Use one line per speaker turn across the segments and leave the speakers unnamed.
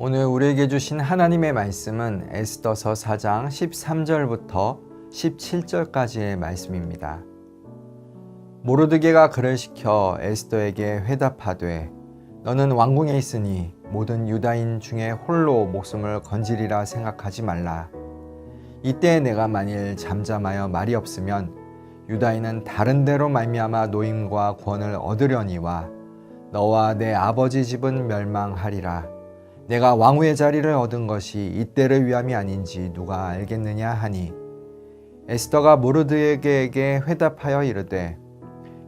오늘 우리에게 주신 하나님의 말씀은 에스더서 4장 13절부터 17절까지의 말씀입니다. 모르드게가 그를 시켜 에스더에게 회답하되 너는 왕궁에 있으니 모든 유다인 중에 홀로 목숨을 건지리라 생각하지 말라. 이때 내가 만일 잠잠하여 말이 없으면 유다인은 다른 데로 말미암아 노임과 권을 얻으려니와 너와 내 아버지 집은 멸망하리라. 내가 왕후의 자리를 얻은 것이 이때를 위함이 아닌지 누가 알겠느냐 하니 에스더가 모르드게에게 회답하여 이르되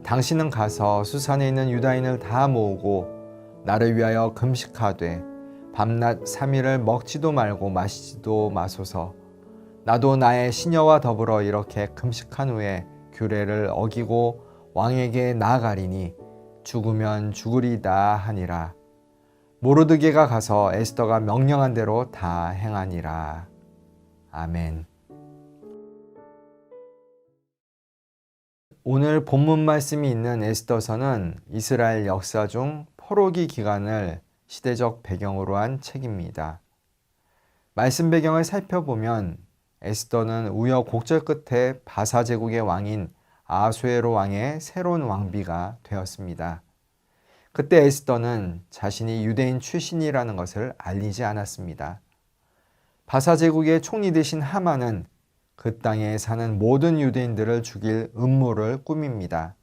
당신은 가서 수산에 있는 유다인을 다 모으고 나를 위하여 금식하되 밤낮 3일을 먹지도 말고 마시지도 마소서. 나도 나의 시녀와 더불어 이렇게 금식한 후에 규례를 어기고 왕에게 나아가리니 죽으면 죽으리다 하니라. 모르드게가 가서 에스더가 명령한 대로 다 행하니라. 아멘. 오늘 본문 말씀이 있는 에스더서는 이스라엘 역사 중 포로기 기간을 시대적 배경으로 한 책입니다. 말씀 배경을 살펴보면 에스더는 우여곡절 끝에 바사 제국의 왕인 아수에로 왕의 새로운 왕비가 되었습니다. 그때 에스더는 자신이 유대인 출신이라는 것을 알리지 않았습니다. 바사 제국의 총리 되신 하만은 그 땅에 사는 모든 유대인들을 죽일 음모를 꾸밉니다.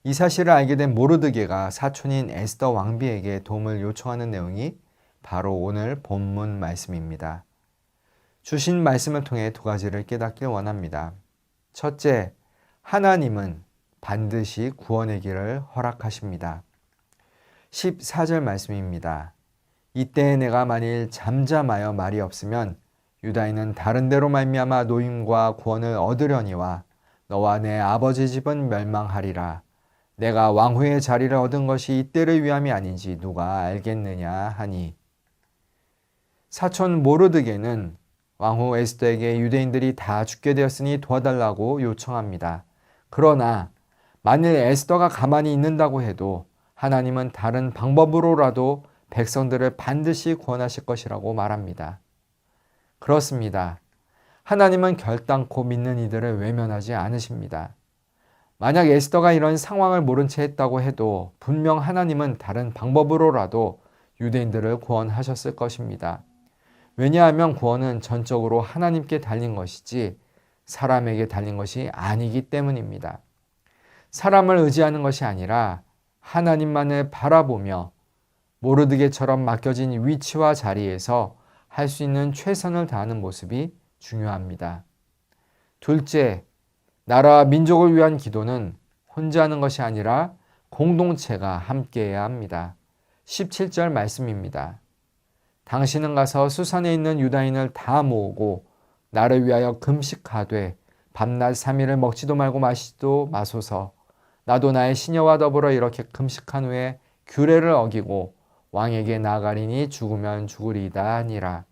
이 사실을 알게 된 모르드게가 사촌인 에스더 왕비에게 도움을 요청하는 내용이 바로 오늘 본문 말씀입니다. 주신 말씀을 통해 두 가지를 깨닫길 원합니다. 첫째, 하나님은 반드시 구원의 길을 허락하십니다. 14절 말씀입니다. 이때 내가 만일 잠잠하여 말이 없으면 유다인은 다른 데로 말미암아 노임과 구원을 얻으려니와 너와 내 아버지 집은 멸망하리라. 내가 왕후의 자리를 얻은 것이 이때를 위함이 아닌지 누가 알겠느냐 하니 사촌 모르드게는 왕후 에스더에게 유대인들이 다 죽게 되었으니 도와달라고 요청합니다. 그러나 만일 에스더가 가만히 있는다고 해도 하나님은 다른 방법으로라도 백성들을 반드시 구원하실 것이라고 말합니다. 그렇습니다. 하나님은 결단코 믿는 이들을 외면하지 않으십니다. 만약 에스더가 이런 상황을 모른 채 했다고 해도 분명 하나님은 다른 방법으로라도 유대인들을 구원하셨을 것입니다. 왜냐하면 구원은 전적으로 하나님께 달린 것이지 사람에게 달린 것이 아니기 때문입니다. 사람을 의지하는 것이 아니라 하나님만을 바라보며 모르드게처럼 맡겨진 위치와 자리에서 할 수 있는 최선을 다하는 모습이 중요합니다. 둘째, 나라와 민족을 위한 기도는 혼자 하는 것이 아니라 공동체가 함께해야 합니다. 17절 말씀입니다. 당신은 가서 수산에 있는 유다인을 다 모으고 나를 위하여 금식하되 밤낮 3일을 먹지도 말고 마시지도 마소서. 나도 나의 시녀와 더불어 이렇게 금식한 후에 규례를 어기고 왕에게 나아가리니 죽으면 죽으리다 하니라.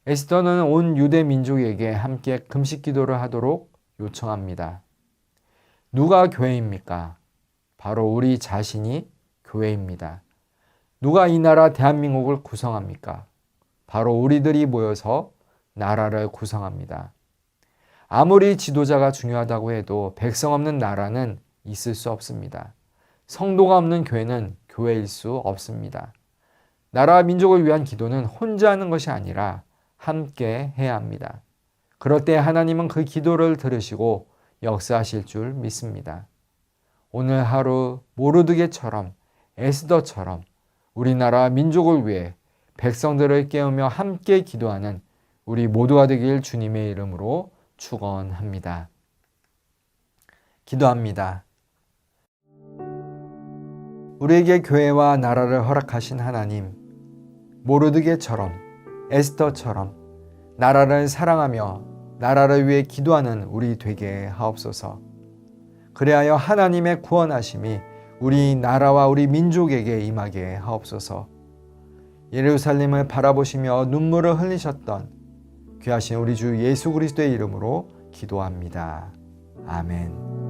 에스더는 온 유대 민족에게 함께 금식 기도를 하도록 요청합니다. 누가 교회입니까? 바로 우리 자신이 교회입니다. 누가 이 나라 대한민국을 구성합니까? 바로 우리들이 모여서 나라를 구성합니다. 아무리 지도자가 중요하다고 해도 백성 없는 나라는 있을 수 없습니다. 성도가 없는 교회는 교회일 수 없습니다. 나라와 민족을 위한 기도는 혼자 하는 것이 아니라 함께 해야 합니다. 그럴 때 하나님은 그 기도를 들으시고 역사하실 줄 믿습니다. 오늘 하루 모르드게처럼 에스더처럼 우리나라 민족을 위해 백성들을 깨우며 함께 기도하는 우리 모두가 되길 주님의 이름으로 축원합니다. 기도합니다. 우리에게 교회와 나라를 허락하신 하나님, 모르드게처럼 에스더처럼 나라를 사랑하며 나라를 위해 기도하는 우리 되게 하옵소서. 그리하여 하나님의 구원하심이 우리 나라와 우리 민족에게 임하게 하옵소서. 예루살렘을 바라보시며 눈물을 흘리셨던 귀하신 우리 주 예수 그리스도의 이름으로 기도합니다. 아멘.